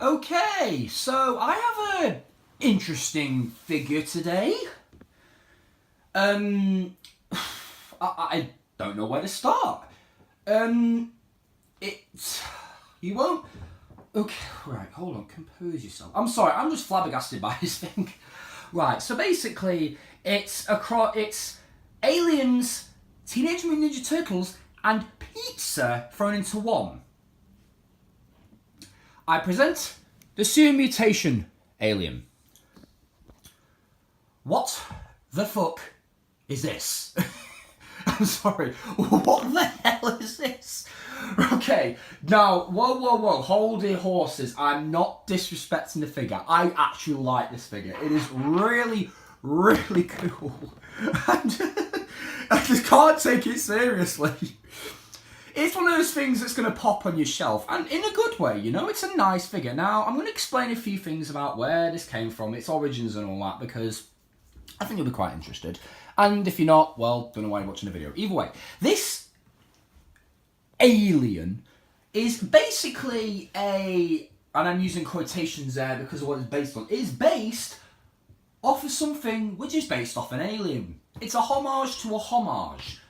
Okay, so I have an interesting figure today. I don't know where to start. It's you won't. Okay, right, hold on, compose yourself. I'm sorry, I'm just flabbergasted by this thing. Right, so basically, it's aliens, Teenage Mutant Ninja Turtles, and pizza thrown into one. I present the Mutation alien. What the fuck is this? I'm sorry, what the hell is this? Okay, now, whoa, hold your horses. I'm not disrespecting the figure. I actually like this figure. It is really, really cool. I just can't take it seriously. It's one of those things that's going to pop on your shelf, and in a good way, you know, it's a nice figure. Now, I'm going to explain a few things about where this came from, its origins and all that, because I think you'll be quite interested. And if you're not, well, don't know why you're watching the video. Either way, this alien is basically and I'm using quotations there because of what it's based on, is based off of something which is based off an alien. It's a homage to a homage.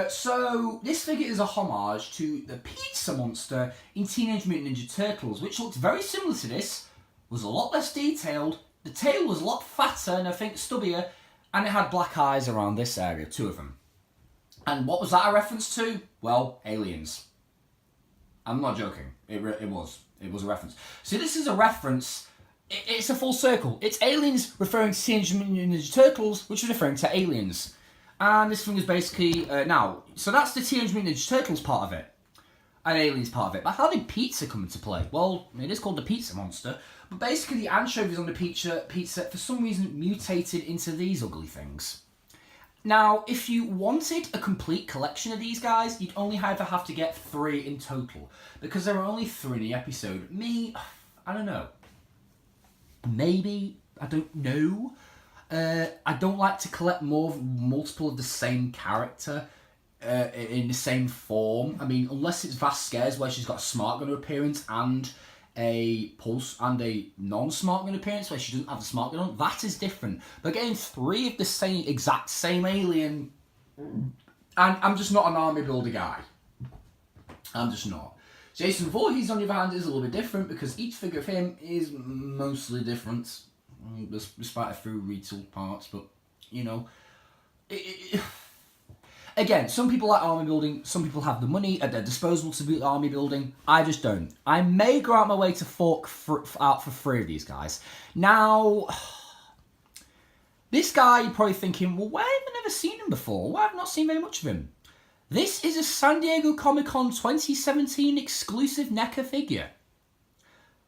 So this figure is a homage to the pizza monster in Teenage Mutant Ninja Turtles, which looks very similar to this, was a lot less detailed, the tail was a lot fatter and I think stubbier, and it had black eyes around this area, 2 of them. And what was that a reference to? Well, aliens. I'm not joking, it was a reference. So this is a reference, it's a full circle. It's aliens referring to Teenage Mutant Ninja Turtles, which is referring to aliens. And this thing is basically, so that's the Teenage Mutant Ninja Turtles part of it. And aliens part of it. But how did pizza come into play? Well, it is called the pizza monster. But basically the anchovies on the pizza for some reason mutated into these ugly things. Now, if you wanted a complete collection of these guys, you'd only either have to get 3 in total. Because there are only 3 in the episode. I don't know. Maybe, I don't know. I don't like to collect multiple of the same character in the same form. I mean, unless it's Vasquez, where she's got a smart gun appearance and a pulse and a non-smart gun appearance where she doesn't have the smart gun on, that is different. But getting 3 of the exact same alien, and I'm just not an army builder guy. I'm just not. Jason Voorhees, on the other hand, is a little bit different because each figure of him is mostly different. Despite a few retooled parts, but you know, again, some people like army building, some people have the money at their disposal to build army building. I just don't. I may go out my way to fork out for 3 of these guys. Now, this guy, you're probably thinking, well, why have I never seen him before? Why have I not seen very much of him? This is a San Diego Comic-Con 2017 exclusive Neca figure.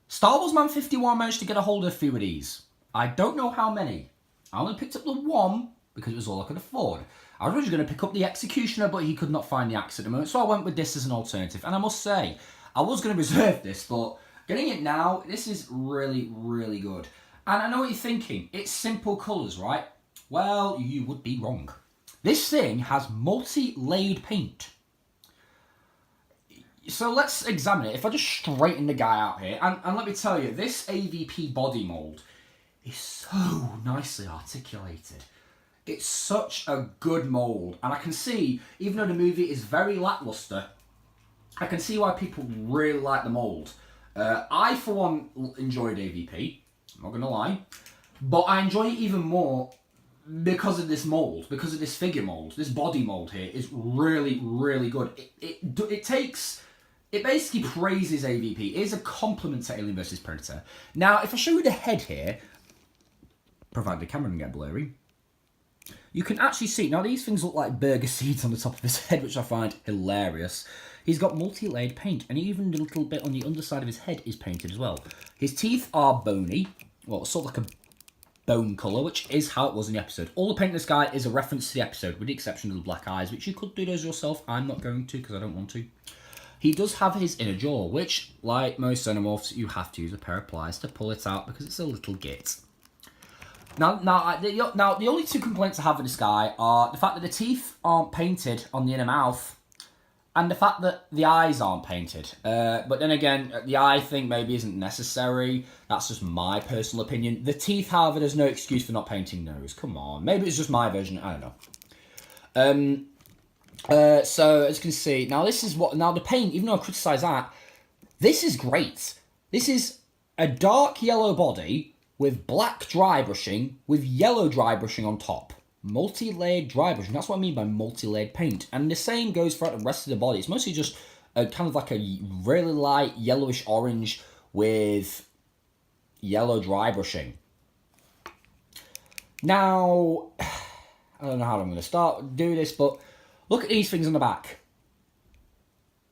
Star Wars Man 51 managed to get a hold of a few of these. I don't know how many. I only picked up the 1 because it was all I could afford. I was originally going to pick up the Executioner, but he could not find the axe at the moment, so I went with this as an alternative. And I must say, I was going to reserve this, but getting it now, this is really, really good. And I know what you're thinking. It's simple colours, right? Well, you would be wrong. This thing has multi-layered paint. So let's examine it. If I just straighten the guy out here, and let me tell you, this AVP body mould is so nicely articulated. It's such a good mould. And I can see, even though the movie is very lackluster, I can see why people really like the mould. I, for one, enjoyed AVP. I'm not going to lie. But I enjoy it even more because of this mould, because of this figure mould. This body mould here is really, really good. It basically praises AVP. It is a compliment to Alien vs Predator. Now, if I show you the head here, provided the camera can get blurry, you can actually see, now these things look like burger seeds on the top of his head, which I find hilarious. He's got multi-layered paint, and even a little bit on the underside of his head is painted as well. His teeth are bony, well, sort of like a bone colour, which is how it was in the episode. All the paint in this guy is a reference to the episode, with the exception of the black eyes, which you could do those yourself. I'm not going to, because I don't want to. He does have his inner jaw, which, like most xenomorphs, you have to use a pair of pliers to pull it out, because it's a little git. Now, the only 2 complaints I have with this guy are the fact that the teeth aren't painted on the inner mouth, And the fact that the eyes aren't painted. But then again, the eye thing maybe isn't necessary. That's just my personal opinion. The teeth, however, there's no excuse for not painting those. Come on. Maybe it's just my version. I don't know. So, as you can see, now this is what... Now, the paint, even though I criticise that, this is great. This is a dark yellow body with black dry brushing with yellow dry brushing on top. Multi-layered dry brushing. That's what I mean by multi-layered paint. And the same goes for the rest of the body. It's mostly just kind of like a really light yellowish orange with yellow dry brushing. Now, I don't know how I'm going to start do this, but look at these things on the back.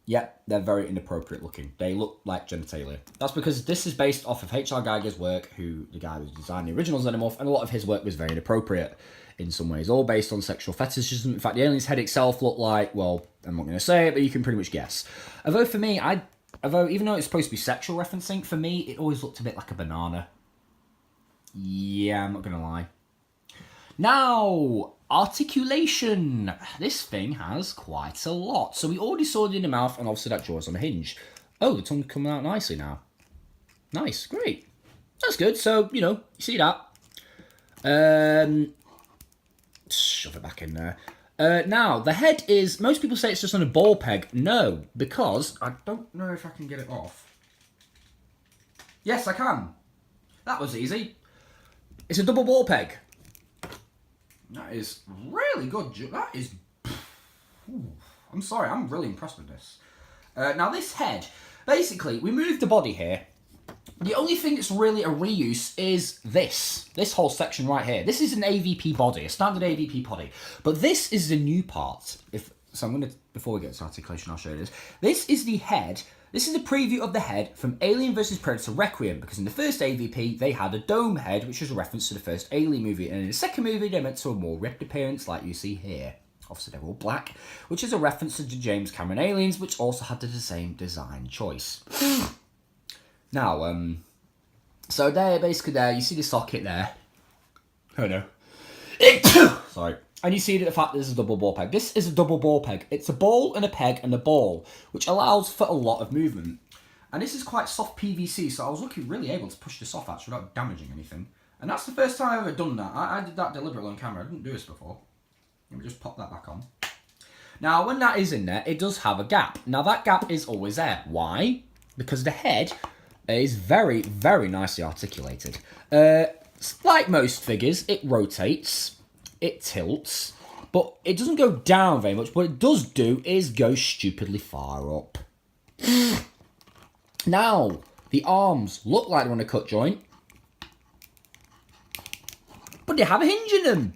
Yep, they're very inappropriate looking. They look like genitalia. That's because this is based off of H.R. Geiger's work, who the guy who designed the original Xenomorph, and a lot of his work was very inappropriate in some ways, all based on sexual fetishism. In fact, the alien's head itself looked like, well, I'm not going to say it, but you can pretty much guess. Although for me, even though it's supposed to be sexual referencing, for me, it always looked a bit like a banana. Yeah, I'm not going to lie. Now, articulation. This thing has quite a lot. So we already saw it in the mouth, and obviously that jaw's on a hinge. Oh, the tongue's coming out nicely now. Nice, great. That's good. So, you see that. Shove it back in there. Now, the head is... Most people say it's just on a ball peg. No, because... I don't know if I can get it off. Yes, I can. That was easy. It's a double ball peg. That is really good. That is... Ooh, I'm sorry, I'm really impressed with this. Now, this head... Basically, we moved the body here. The only thing that's really a reuse is this whole section right here. This is an AVP body, a standard AVP body. But this is the new part. So I'm going to, before we get to articulation, I'll show you this. This is the head. This is a preview of the head from Alien vs. Predator Requiem, because in the first AVP, they had a dome head, which was a reference to the first Alien movie. And in the second movie, they went to a more ripped appearance, like you see here. Obviously, they're all black, which is a reference to the James Cameron Aliens, which also had the same design choice. Now, so there, basically there, you see the socket there. Oh no. Sorry. And you see the fact that this is a double ball peg. This is a double ball peg. It's a ball and a peg and a ball, which allows for a lot of movement. And this is quite soft PVC, so I was really able to push this off actually without damaging anything. And that's the first time I've ever done that. I did that deliberately on camera. I didn't do this before. Let me just pop that back on. Now, when that is in there, it does have a gap. Now, that gap is always there. Why? Because the head is very, very nicely articulated. Like most figures, it rotates, it tilts, but it doesn't go down very much. What it does do is go stupidly far up. Now, the arms look like they're on a cut joint, but they have a hinge in them.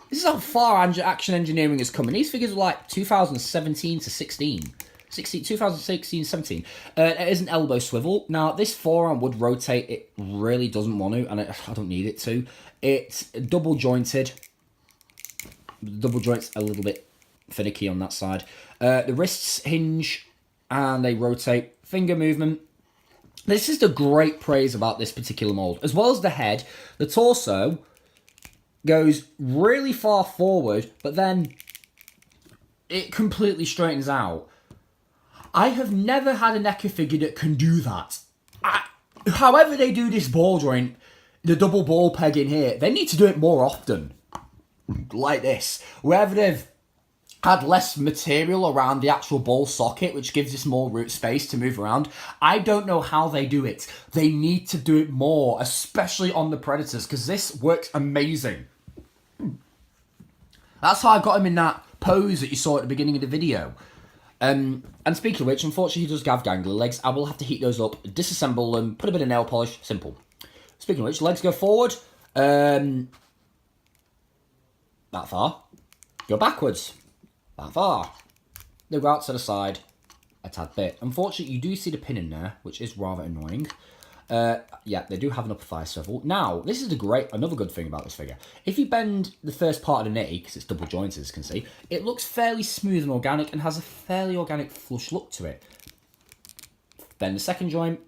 This is how far action engineering has come. And these figures are like 2017 to 16. 2016, 17. It is an elbow swivel. Now, this forearm would rotate. It really doesn't want to, and I don't need it to. It's double jointed. Double joints a little bit finicky on that side. The wrists hinge, and they rotate. Finger movement. This is the great praise about this particular mold. As well as the head, the torso goes really far forward, but then it completely straightens out. I have never had a Neca figure that can do that. However they do this ball joint, the double ball peg in here, they need to do it more often. Like this. Wherever they've had less material around the actual ball socket, which gives this more root space to move around. I don't know how they do it. They need to do it more, especially on the Predators, because this works amazing. That's how I got him in that pose that you saw at the beginning of the video. And speaking of which, unfortunately he does have gangly legs. I will have to heat those up, disassemble them, put a bit of nail polish, simple. Speaking of which, legs go forward. That far. Go backwards. That far. They go out to the side a tad bit. Unfortunately, you do see the pin in there, which is rather annoying. Yeah, they do have an upper thigh swivel. Now, this is another good thing about this figure. If you bend the first part of the knee, because it's double jointed as you can see, it looks fairly smooth and organic and has a fairly organic flush look to it. Bend the second joint,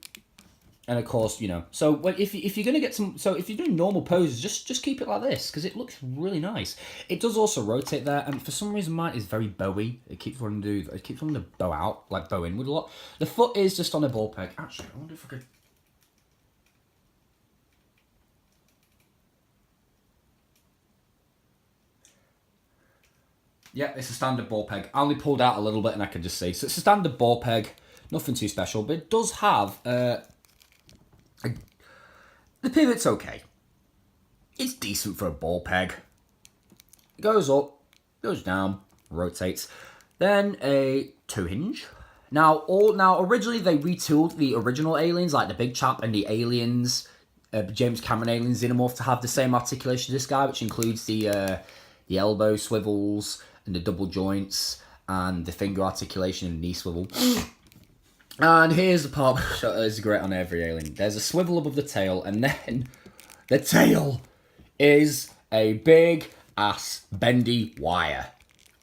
And of course, you know, so if you're gonna get some, so if you're doing normal poses, just keep it like this because it looks really nice. It does also rotate there, and for some reason mine is very bowy. It keeps wanting to bow out, like bow inward a lot. The foot is just on a ball peg. Actually, I wonder if I could. Yeah, it's a standard ball peg. I only pulled out a little bit, and I can just see. So it's a standard ball peg, nothing too special, but it does have. The pivot's okay. It's decent for a ball peg. It goes up, goes down, rotates. Then a 2-hinge. Now originally they retooled the original Aliens, like the Big Chap and the Aliens, James Cameron Aliens Xenomorph, to have the same articulation as this guy, which includes the elbow swivels and the double joints and the finger articulation and knee swivel. And here's the part that is great on every alien. There's a swivel above the tail, and then the tail is a big ass bendy wire.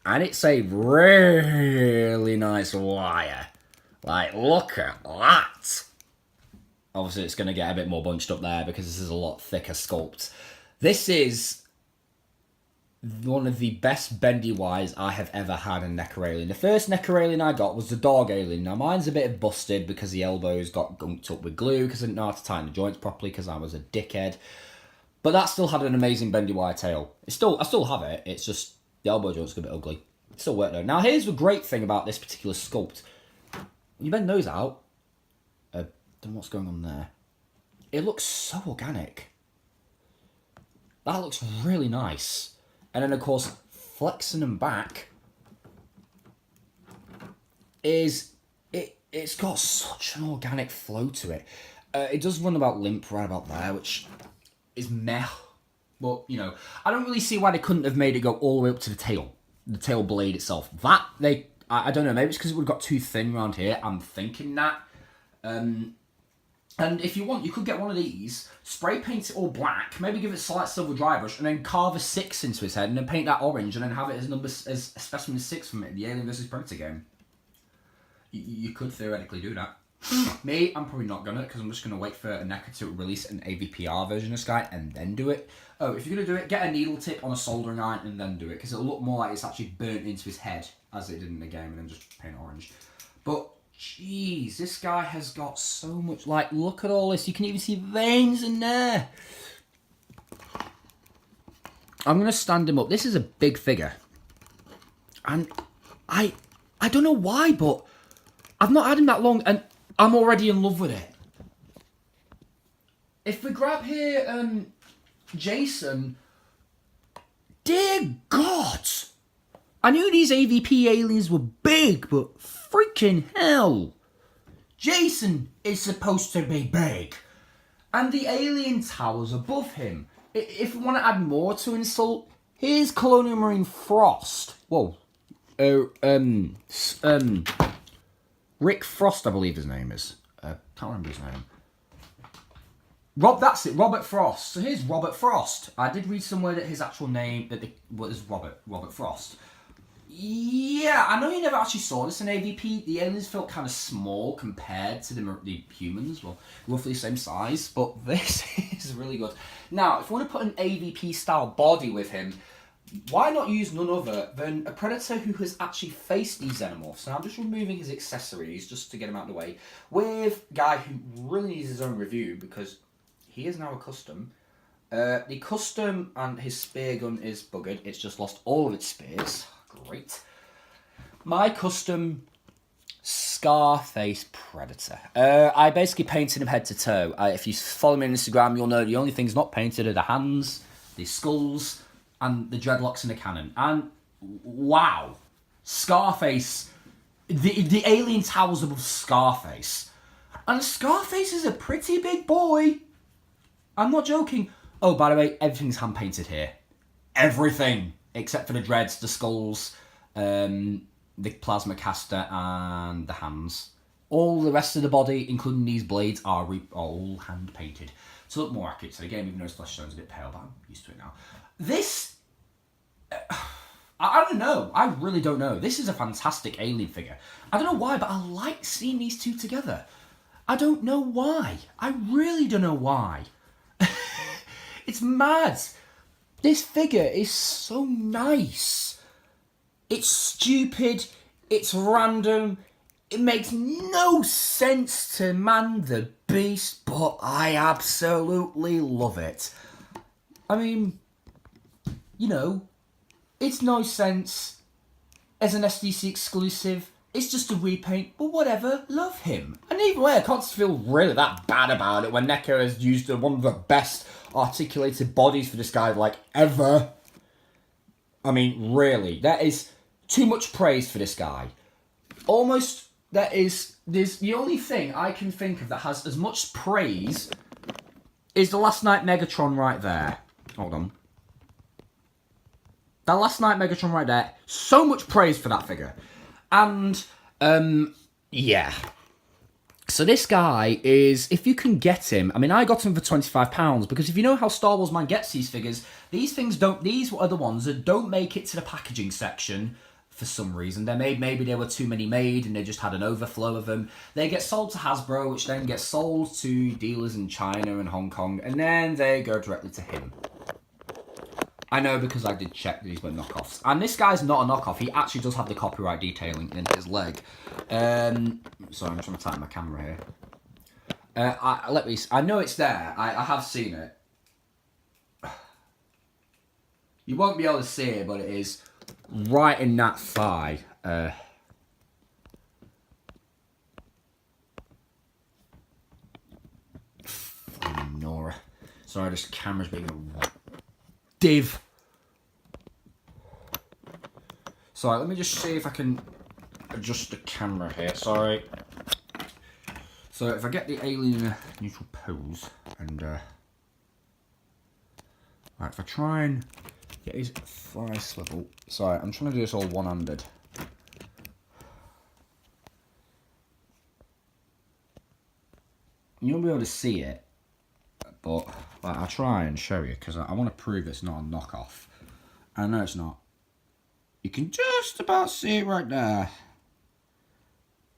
And it's a really nice wire. Like, look at that. Obviously, it's going to get a bit more bunched up there because this is a lot thicker sculpt. This is one of the best bendy wires I have ever had in Neca alien. The first Neca alien I got was the dog alien. Now mine's a bit busted because the elbows got gunked up with glue because I didn't know how to tighten the joints properly because I was a dickhead. But that still had an amazing bendy wire tail. I still have it. It's just the elbow joints got a bit ugly. It still worked though. Now here's the great thing about this particular sculpt. When you bend those out, I don't know what's going on there. It looks so organic. That looks really nice. And then, of course, flexing them back it's got such an organic flow to it. It does run about limp right about there, which is meh. But, you know, I don't really see why they couldn't have made it go all the way up to the tail blade itself. That, I don't know, maybe it's because it would have got too thin around here. I'm thinking that. And if you want, you could get one of these, spray paint it all black, maybe give it a slight silver dry brush, and then carve a 6 into his head, and then paint that orange, and then have it as specimen 6 from it, the Alien vs Predator game. You could theoretically do that. Me, I'm probably not gonna, because I'm just gonna wait for Neca to release an AVPR version of this guy and then do it. Oh, if you're gonna do it, get a needle tip on a soldering iron and then do it, because it'll look more like it's actually burnt into his head as it did in the game, and then just paint orange. But jeez, this guy has got so much, like, look at all this. You can even see veins in there. I'm going to stand him up. This is a big figure. And I don't know why, but I've not had him that long, and I'm already in love with it. If we grab here, Jason, dear God. I knew these AVP aliens were big, but freaking hell. Jason is supposed to be big. And the alien towers above him. If you want to add more to insult, here's Colonial Marine Frost. Whoa. Rick Frost, I believe his name is. Can't remember his name. That's it, Robert Frost. So here's Robert Frost. I did read somewhere that his actual name was Robert Frost. Yeah, I know you never actually saw this in AVP. The aliens felt kind of small compared to the humans. Well, roughly the same size, but this is really good. Now, if you want to put an AVP-style body with him, why not use none other than a Predator who has actually faced these Xenomorphs? Now, I'm just removing his accessories just to get him out of the way, with a guy who really needs his own review because he is now a custom. The custom and his spear gun is buggered. It's just lost all of its spears. Great. My custom Scarface Predator. I basically painted him head to toe. If you follow me on Instagram, you'll know the only things not painted are the hands, the skulls, and the dreadlocks and the cannon. And wow, Scarface, the alien towers above Scarface. And Scarface is a pretty big boy. I'm not joking. Oh, by the way, everything's hand painted here. Everything. Except for the dreads, the skulls, the plasma caster, and the hands. All the rest of the body, including these blades, are all hand painted to look more accurate to the game, even though his flesh tone's a bit pale, but I'm used to it now. This, I don't know. I really don't know. This is a fantastic alien figure. I don't know why, but I like seeing these two together. I don't know why. I really don't know why. It's mad. This figure is so nice. It's stupid. It's random. It makes no sense to man the beast, but I absolutely love it. I mean, you know, it's no sense as an SDCC exclusive. It's just a repaint, but whatever, love him. And even way, I can't feel really that bad about it when Neca has used one of the best articulated bodies for this guy, like, ever. I mean, really, that is too much praise for this guy. Almost, there's the only thing I can think of that has as much praise is the Last Night Megatron right there. Hold on. That Last Night Megatron right there, so much praise for that figure. And, yeah. So this guy is, if you can get him, I mean, I got him for £25, because if you know how Star Wars Man gets these figures, these are the ones that don't make it to the packaging section for some reason. Maybe there were too many made and they just had an overflow of them. They get sold to Hasbro, which then gets sold to dealers in China and Hong Kong, and then they go directly to him. I know because I did check that these were knockoffs. And this guy's not a knockoff. He actually does have the copyright detailing in his leg. Sorry, I'm trying to tighten my camera here. I know it's there. I have seen it. You won't be able to see it, but it is right in that thigh. Nora. Sorry, this camera's being a div. Sorry, let me just see if I can adjust the camera here. Sorry. So if I get the alien neutral pose and right, if I try and get his thigh swivel. Sorry, I'm trying to do this all one-handed. You'll be able to see it, but like, I'll try and show you because I want to prove it's not a knockoff. I know it's not. You can just about see it right there.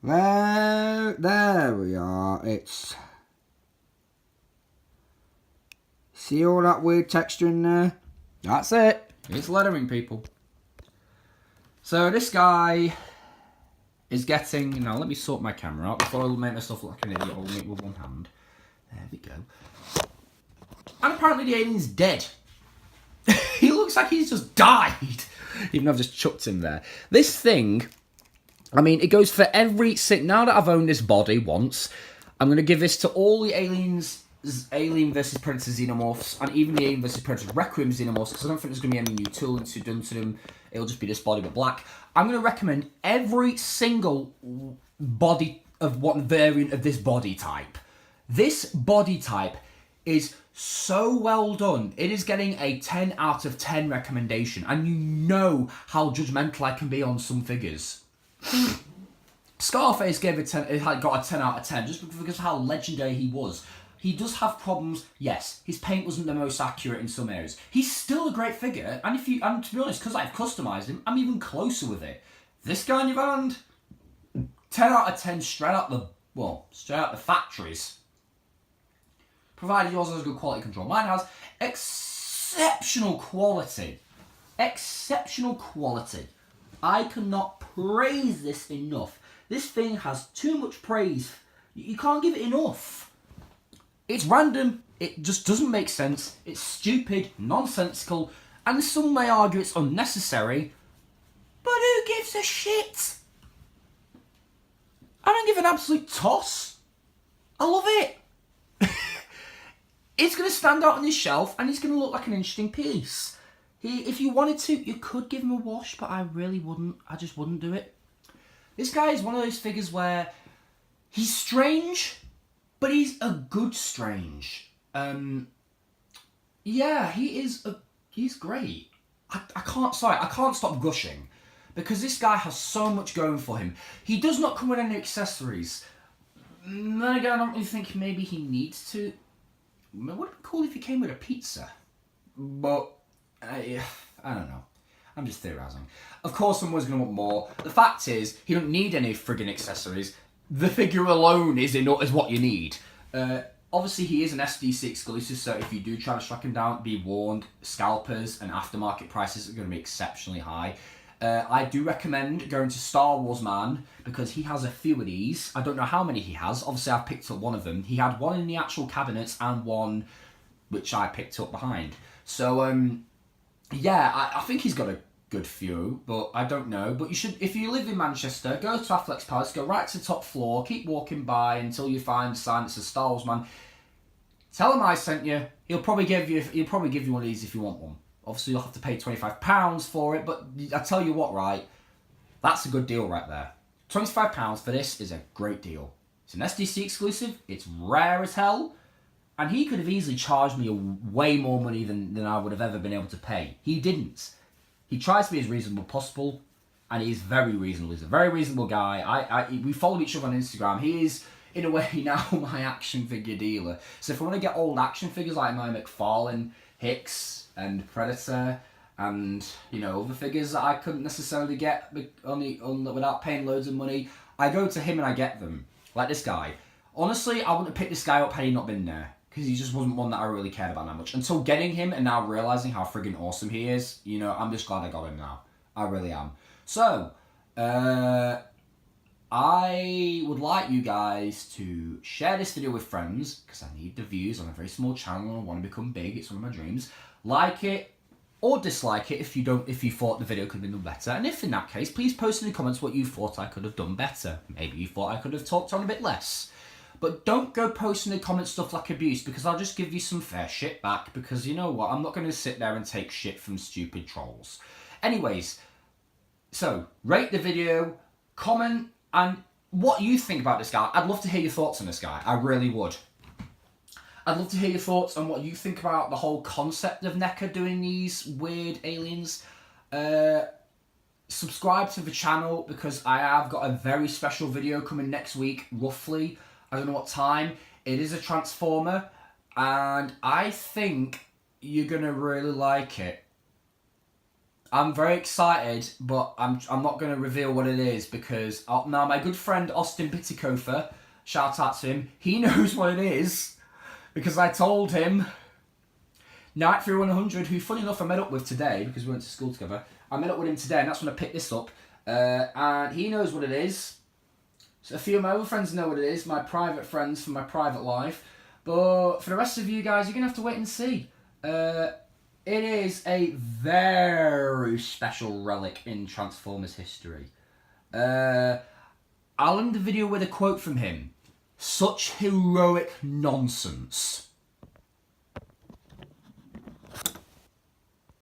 There we are. It's... See all that weird texture in there? That's it. It's lettering, people. So this guy is getting... Now, let me sort my camera out before I make myself look like an idiot holding it with one hand. There we go. And apparently the alien's dead. He looks like he's just died. Even though I've just chucked him there. This thing, I mean, it goes for every... Now that I've owned this body once, I'm going to give this to all the aliens, Alien vs Predator Xenomorphs, and even the Alien vs Predator Requiem Xenomorphs, because I don't think there's going to be any new tooling done to them. It'll just be this body but black. I'm going to recommend every single body of what variant of this body type. This body type is so well done. It is getting a 10 out of 10 recommendation, and you know how judgmental I can be on some figures. Scarface gave it 10. It had got a 10 out of 10 just because of how legendary he was. He does have problems. Yes, his paint wasn't the most accurate in some areas. He's still a great figure, and to be honest, because I've customized him, I'm even closer with it. This guy in your hand, 10 out of 10 straight out the factories. Provided yours has good quality control. Mine has exceptional quality. Exceptional quality. I cannot praise this enough. This thing has too much praise. You can't give it enough. It's random. It just doesn't make sense. It's stupid, nonsensical, and some may argue it's unnecessary. But who gives a shit? I don't give an absolute toss. I love it. It's going to stand out on this shelf, and it's going to look like an interesting piece. If you wanted to, you could give him a wash, but I really wouldn't. I just wouldn't do it. This guy is one of those figures where he's strange, but he's a good strange. Yeah, he's great. I can't stop gushing, because this guy has so much going for him. He does not come with any accessories. Then again, I don't really think maybe he needs to. It would have been cool if he came with a pizza. But, I don't know. I'm just theorising. Of course, someone's going to want more. The fact is, he don't need any friggin' accessories. the figure alone is what you need. Obviously, he is an SDCC exclusive, so if you do try to track him down, be warned, scalpers and aftermarket prices are going to be exceptionally high. I do recommend going to Star Wars Man, because he has a few of these. I don't know how many he has. Obviously, I've picked up one of them. He had one in the actual cabinets and one which I picked up behind. So, yeah, I think he's got a good few, but I don't know. But you should, if you live in Manchester, go to Affleck's Palace, go right to the top floor, keep walking by until you find a sign that says Star Wars Man. Tell him I sent you. He'll probably give you one of these if you want one. Obviously, you'll have to pay £25 for it, but I tell you what, right? That's a good deal right there. £25 for this is a great deal. It's an SDCC exclusive. It's rare as hell. And he could have easily charged me way more money than I would have ever been able to pay. He didn't. He tries to be as reasonable as possible, and he's very reasonable. He's a very reasonable guy. We follow each other on Instagram. He is, in a way, now my action figure dealer. So if I want to get old action figures like my McFarlane, Hicks, and Predator, and other figures that I couldn't necessarily get without paying loads of money, I go to him and I get them. Like this guy. Honestly, I wouldn't have picked this guy up had he not been there, because he just wasn't one that I really cared about that much. Until getting him and now realising how friggin' awesome he is, I'm just glad I got him now. I really am. So, I would like you guys to share this video with friends, because I need the views on a very small channel and I want to become big. It's one of my dreams. Like it or dislike it if you thought the video could have been done better. And if in that case, please post in the comments what you thought I could have done better. Maybe you thought I could have talked on a bit less. But don't go posting in the comments stuff like abuse, because I'll just give you some fair shit back, because you know what? I'm not going to sit there and take shit from stupid trolls. Anyways, so rate the video, comment, and what you think about this guy. I'd love to hear your thoughts on this guy. I really would. I'd love to hear your thoughts on what you think about the whole concept of Neca doing these weird aliens. Subscribe to the channel, because I have got a very special video coming next week, roughly. I don't know what time. It is a Transformer, and I think you're going to really like it. I'm very excited, but I'm not going to reveal what it is, because now my good friend Austin Bittykofer, shout out to him, he knows what it is, because I told him. Night 3100, who funny enough I met up with today, because we went to school together. I met up with him today, and that's when I picked this up, and he knows what it is. So a few of my other friends know what it is, my private friends from my private life, but for the rest of you guys, you're going to have to wait and see. It is a very special relic in Transformers history. I'll end the video with a quote from him. Such heroic nonsense.